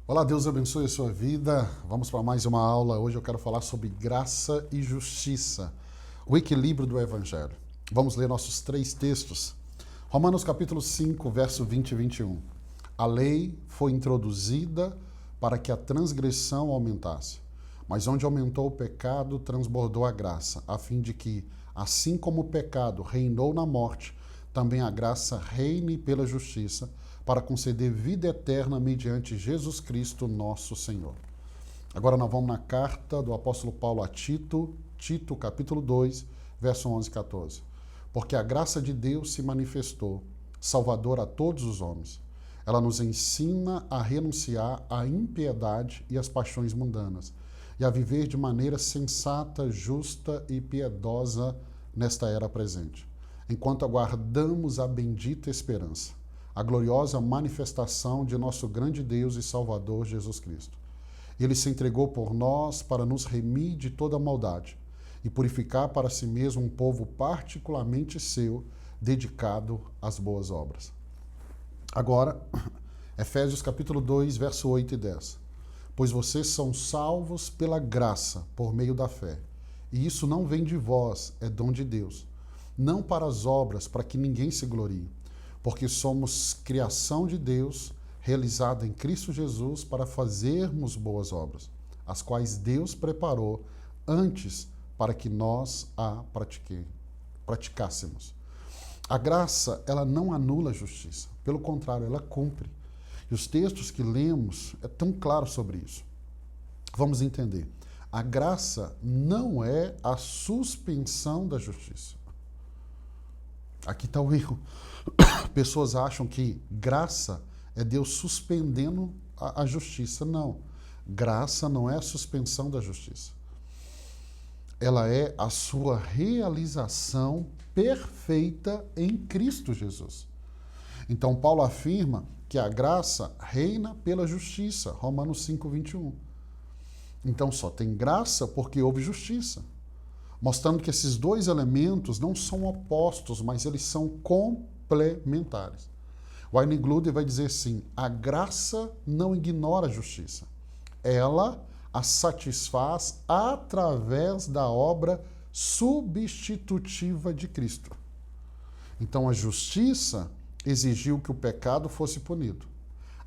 Olá, Deus abençoe a sua vida. Vamos para mais uma aula. Hoje eu quero falar sobre graça e justiça, o equilíbrio do Evangelho. Vamos ler nossos três textos. Romanos capítulo 5, verso 20 e 21. A lei foi introduzida para que a transgressão aumentasse, mas onde aumentou o pecado, transbordou a graça, a fim de que, assim como o pecado reinou na morte, também a graça reine pela justiça, para conceder vida eterna mediante Jesus Cristo, nosso Senhor. Agora nós vamos na carta do apóstolo Paulo a Tito, capítulo 2, verso 11 e 14. Porque a graça de Deus se manifestou, salvadora a todos os homens. Ela nos ensina a renunciar à impiedade e às paixões mundanas, e a viver de maneira sensata, justa e piedosa nesta era presente, enquanto aguardamos a bendita esperança, a gloriosa manifestação de nosso grande Deus e Salvador Jesus Cristo. Ele se entregou por nós para nos remir de toda maldade e purificar para si mesmo um povo particularmente seu, dedicado às boas obras. Agora, Efésios capítulo 2, verso 8 e 10. Pois vocês são salvos pela graça, por meio da fé. E isso não vem de vós, é dom de Deus. Não para as obras, para que ninguém se glorie. Porque somos criação de Deus, realizada em Cristo Jesus para fazermos boas obras, as quais Deus preparou antes para que nós a praticássemos. A graça, ela não anula a justiça, pelo contrário, ela cumpre. E os textos que lemos é tão claro sobre isso. Vamos entender. A graça não é a suspensão da justiça. Aqui está o erro. Pessoas acham que graça é Deus suspendendo a justiça. Não. Graça não é a suspensão da justiça. Ela é a sua realização perfeita em Cristo Jesus. Então, Paulo afirma que a graça reina pela justiça. Romanos 5, 21. Então, só tem graça porque houve justiça. Mostrando que esses dois elementos não são opostos, mas eles são complementares. Wayne Grudem vai dizer assim: a graça não ignora a justiça. Ela a satisfaz através da obra substitutiva de Cristo. Então a justiça exigiu que o pecado fosse punido.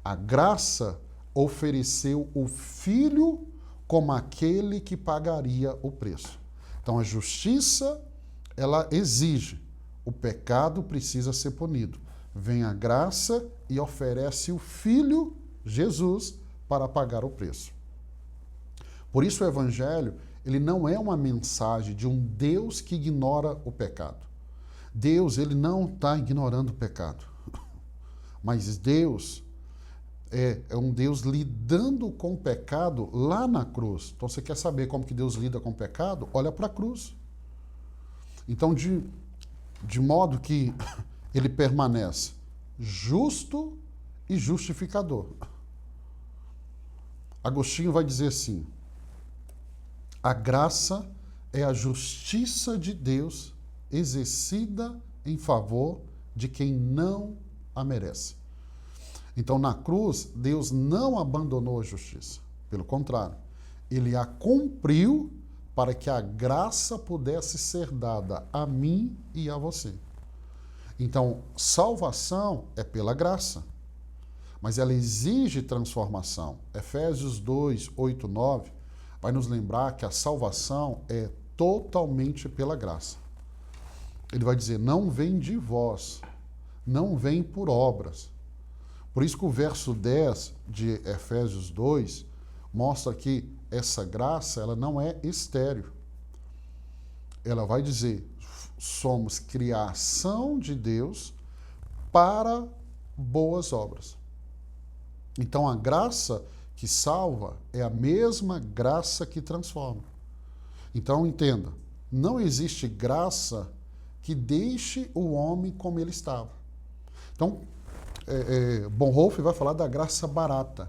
A graça ofereceu o Filho como aquele que pagaria o preço. Então a justiça, ela exige, o pecado precisa ser punido. Vem a graça e oferece o Filho, Jesus, para pagar o preço. Por isso o Evangelho, ele não é uma mensagem de um Deus que ignora o pecado. Deus, ele não está ignorando o pecado. Mas Deus é um Deus lidando com o pecado lá na cruz. Então você quer saber como que Deus lida com o pecado? Olha para a cruz. Então, de modo que ele permanece justo e justificador. Agostinho vai dizer assim: a graça é a justiça de Deus exercida em favor de quem não a merece. Então, na cruz, Deus não abandonou a justiça. Pelo contrário, ele a cumpriu para que a graça pudesse ser dada a mim e a você. Então, salvação é pela graça, mas ela exige transformação. Efésios 2, 8, 9 vai nos lembrar que a salvação é totalmente pela graça. Ele vai dizer: não vem de vós, não vem por obras. Por isso que o verso 10 de Efésios 2 mostra que essa graça, ela não é estéril. Ela vai dizer: somos criação de Deus para boas obras. Então a graça que salva é a mesma graça que transforma. Então entenda, não existe graça que deixe o homem como ele estava. Então, Bonhoeffer vai falar da graça barata,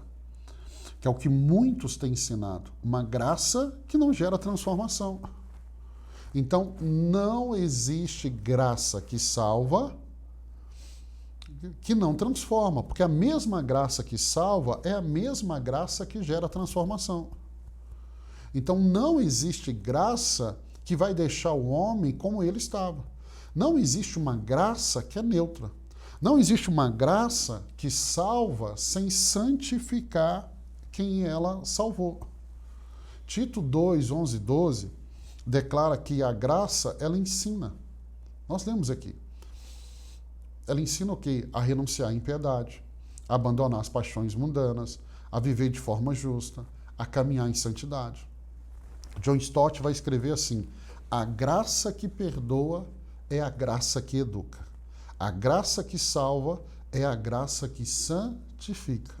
que é o que muitos têm ensinado, uma graça que não gera transformação. Então, não existe graça que salva que não transforma, porque a mesma graça que salva é a mesma graça que gera transformação. Então não existe graça que vai deixar o homem como ele estava. Não existe uma graça que é neutra. Não existe uma graça que salva sem santificar quem ela salvou. Tito 2, 11 e 12 declara que a graça, ela ensina. Nós lemos aqui. Ela ensina o quê? A renunciar à impiedade, a abandonar as paixões mundanas, a viver de forma justa, a caminhar em santidade. John Stott vai escrever assim: a graça que perdoa é a graça que educa. A graça que salva é a graça que santifica.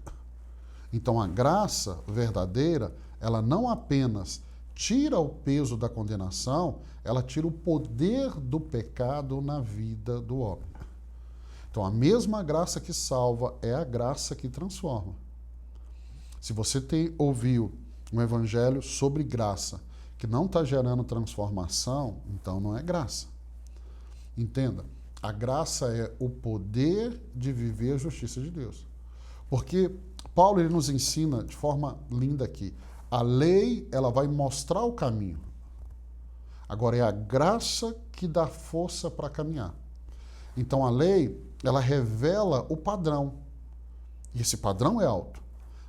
Então a graça verdadeira, ela não apenas tira o peso da condenação, ela tira o poder do pecado na vida do homem. Então a mesma graça que salva é a graça que transforma. Se você ouviu um evangelho sobre graça que não está gerando transformação, então não é graça. Entenda, a graça é o poder de viver a justiça de Deus. Porque Paulo ele nos ensina de forma linda aqui. A lei, ela vai mostrar o caminho. Agora é a graça que dá força para caminhar. Então a lei, ela revela o padrão. E esse padrão é alto.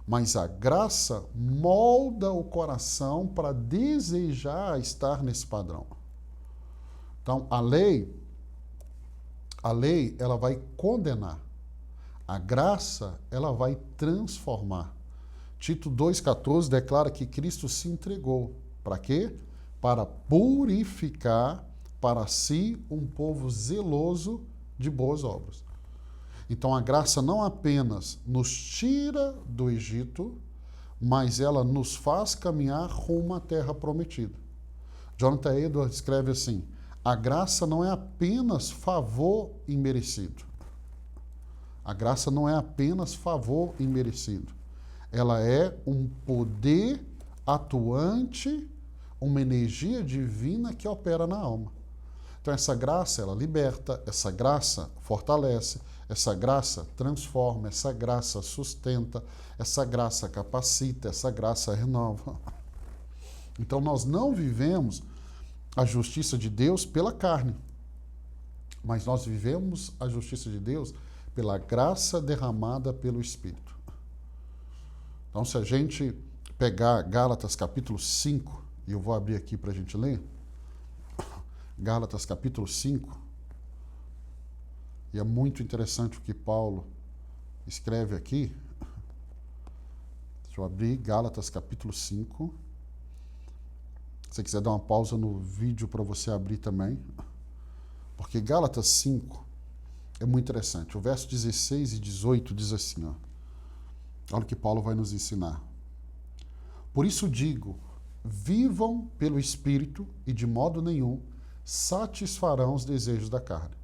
Mas a graça molda o coração para desejar estar nesse padrão. Então a lei, ela vai condenar. A graça, ela vai transformar. Tito 2,14 declara que Cristo se entregou. Para quê? Para purificar para si um povo zeloso de boas obras. Então a graça não apenas nos tira do Egito, mas ela nos faz caminhar rumo à terra prometida. Jonathan Edwards escreve assim: a graça não é apenas favor imerecido. A graça não é apenas favor imerecido. Ela é um poder atuante, uma energia divina que opera na alma. Então essa graça, ela liberta, essa graça fortalece, essa graça transforma, essa graça sustenta, essa graça capacita, essa graça renova. Então nós não vivemos a justiça de Deus pela carne, mas nós vivemos a justiça de Deus pela graça derramada pelo Espírito. Então, se a gente pegar Gálatas capítulo 5, e eu vou abrir aqui para a gente ler, Gálatas capítulo 5, e é muito interessante o que Paulo escreve aqui. Deixa eu abrir Gálatas capítulo 5. Se você quiser dar uma pausa no vídeo para você abrir também, porque Gálatas 5 é muito interessante. O verso 16 e 18 diz assim, ó. Olha o que Paulo vai nos ensinar. Por isso digo, vivam pelo Espírito e de modo nenhum satisfarão os desejos da carne.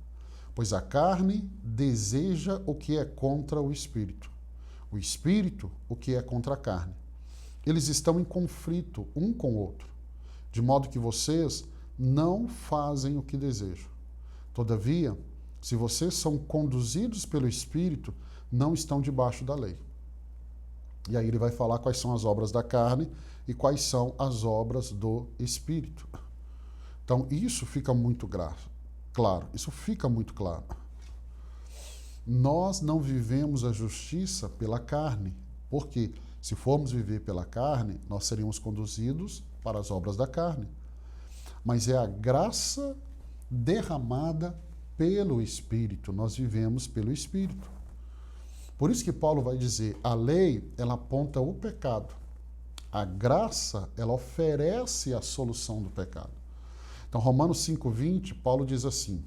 Pois a carne deseja o que é contra o Espírito. O Espírito, o que é contra a carne. Eles estão em conflito um com o outro, de modo que vocês não fazem o que desejam. Todavia, se vocês são conduzidos pelo Espírito, não estão debaixo da lei. E aí ele vai falar quais são as obras da carne e quais são as obras do Espírito. Então, isso fica muito claro. Isso fica muito claro. Nós não vivemos a justiça pela carne, porque se formos viver pela carne, nós seríamos conduzidos para as obras da carne. Mas é a graça derramada pelo Espírito. Nós vivemos pelo Espírito. Por isso que Paulo vai dizer, a lei, ela aponta o pecado. A graça, ela oferece a solução do pecado. Então, Romanos 5,20, Paulo diz assim,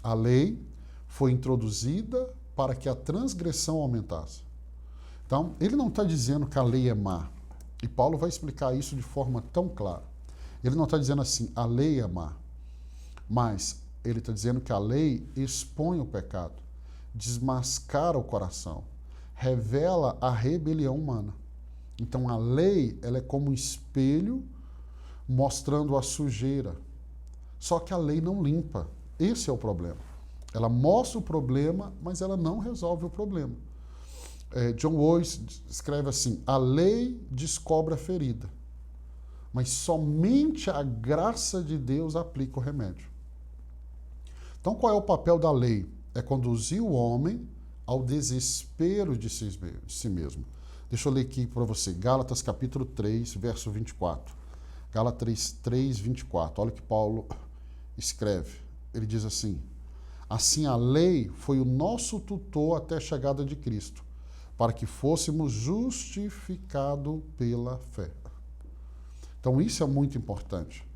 a lei foi introduzida para que a transgressão aumentasse. Então, ele não está dizendo que a lei é má. E Paulo vai explicar isso de forma tão clara. Ele não está dizendo assim, a lei é má. Mas ele está dizendo que a lei expõe o pecado, desmascara o coração, revela a rebelião humana. Então a lei, ela é como um espelho mostrando a sujeira. Só que a lei não limpa. Esse é o problema. Ela mostra o problema, mas ela não resolve o problema. John Oates escreve assim: a lei descobre a ferida, mas somente a graça de Deus aplica o remédio. Então, qual é o papel da lei? É conduzir o homem ao desespero de si mesmo. Deixa eu ler aqui para você, Gálatas capítulo 3, verso 24. Gálatas 3, 24. Olha o que Paulo escreve. Ele diz assim: assim a lei foi o nosso tutor até a chegada de Cristo, para que fôssemos justificados pela fé. Então isso é muito importante,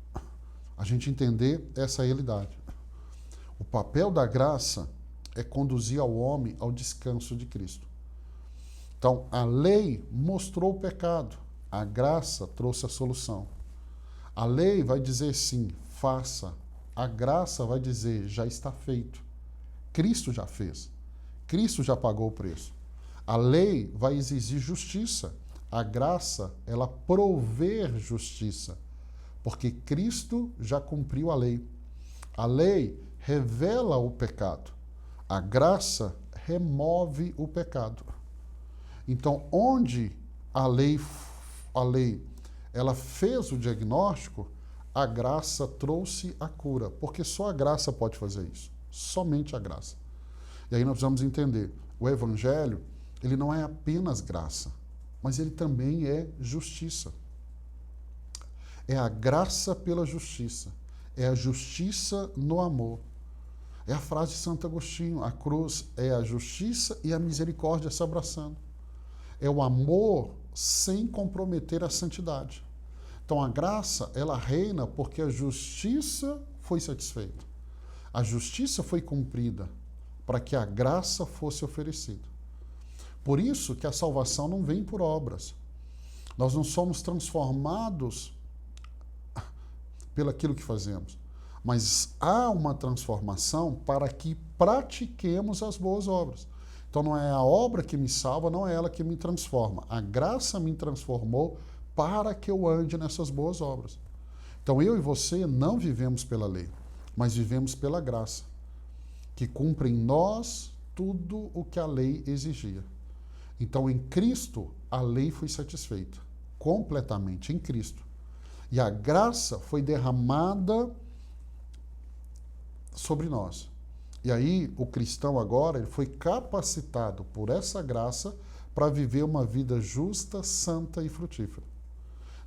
a gente entender essa realidade. O papel da graça é conduzir ao homem ao descanso de Cristo. Então, a lei mostrou o pecado, a graça trouxe a solução. A lei vai dizer sim, faça. A graça vai dizer, já está feito. Cristo já fez. Cristo já pagou o preço. A lei vai exigir justiça. A graça, ela prover justiça, porque Cristo já cumpriu a lei. A lei revela o pecado. A graça remove o pecado. Então, onde a lei ela fez o diagnóstico, a graça trouxe a cura, porque só a graça pode fazer isso, somente a graça. E aí nós precisamos entender, o Evangelho, ele não é apenas graça, mas ele também é justiça. É a graça pela justiça, é a justiça no amor. É a frase de Santo Agostinho, a cruz é a justiça e a misericórdia se abraçando. É o amor sem comprometer a santidade. Então a graça, ela reina porque a justiça foi satisfeita. A justiça foi cumprida para que a graça fosse oferecida. Por isso que a salvação não vem por obras. Nós não somos transformados pelo aquilo que fazemos, mas há uma transformação para que pratiquemos as boas obras. Então não é a obra que me salva, não é ela que me transforma. A graça me transformou para que eu ande nessas boas obras. Então eu e você não vivemos pela lei, mas vivemos pela graça, que cumpre em nós tudo o que a lei exigia. Então em Cristo a lei foi satisfeita, completamente em Cristo. E a graça foi derramada sobre nós. E aí o cristão agora ele foi capacitado por essa graça para viver uma vida justa, santa e frutífera.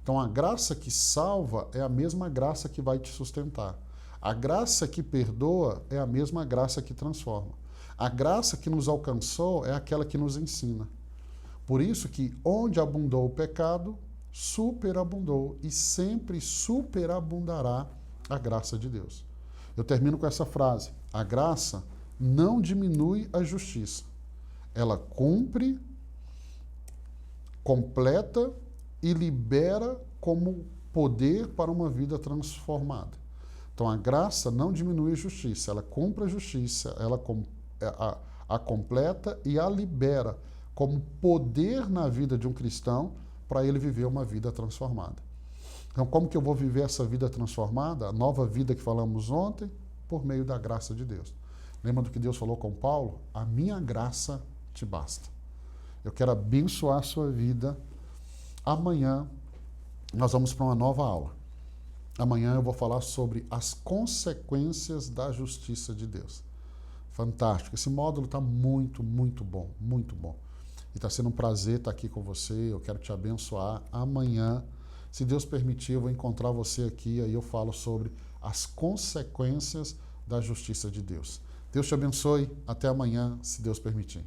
Então a graça que salva é a mesma graça que vai te sustentar. A graça que perdoa é a mesma graça que transforma. A graça que nos alcançou é aquela que nos ensina. Por isso que onde abundou o pecado, superabundou e sempre superabundará a graça de Deus. Eu termino com essa frase: a graça não diminui a justiça. Ela cumpre, completa e libera como poder para uma vida transformada. Então a graça não diminui a justiça, ela cumpre a justiça, ela a completa e a libera como poder na vida de um cristão para ele viver uma vida transformada. Então, como que eu vou viver essa vida transformada, a nova vida que falamos ontem? Por meio da graça de Deus. Lembra do que Deus falou com Paulo? A minha graça te basta. Eu quero abençoar a sua vida. Amanhã nós vamos para uma nova aula. Amanhã eu vou falar sobre as consequências da justiça de Deus. Fantástico. Esse módulo está muito, muito bom, muito bom. E está sendo um prazer estar aqui com você. Eu quero te abençoar. Amanhã, se Deus permitir, eu vou encontrar você aqui. Aí eu falo sobre as consequências da justiça de Deus. Deus te abençoe. Até amanhã, se Deus permitir.